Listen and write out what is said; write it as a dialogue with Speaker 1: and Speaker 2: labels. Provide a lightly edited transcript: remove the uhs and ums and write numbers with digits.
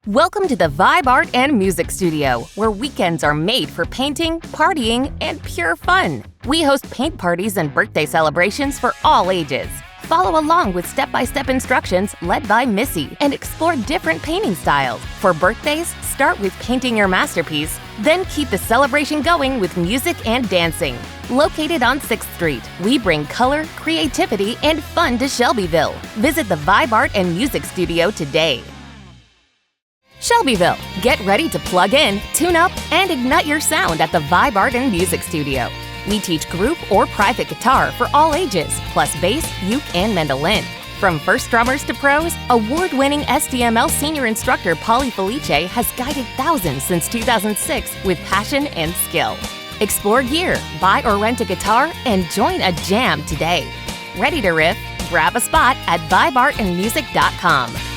Speaker 1: Welcome to the Vibe Art and Music Studio, where weekends are made for painting, partying, and pure fun. We host paint parties and birthday celebrations for all ages. Follow along with step-by-step instructions led by Missy and explore different painting styles. For birthdays, start with painting your masterpiece, then keep the celebration going with music and dancing. Located on 6th Street, we bring color, creativity, and fun to Shelbyville. Visit the Vibe Art and Music Studio today. Shelbyville, get ready to plug in, tune up, and ignite your sound at the Vibe Art and Music Studio. We teach group or private guitar for all ages, plus bass, uke, and mandolin. From first drummers to pros, award-winning SDML senior instructor Polly Felice has guided thousands since 2006 with passion and skill. Explore gear, buy or rent a guitar, and join a jam today. Ready to riff? Grab a spot at vibeartandmusic.com.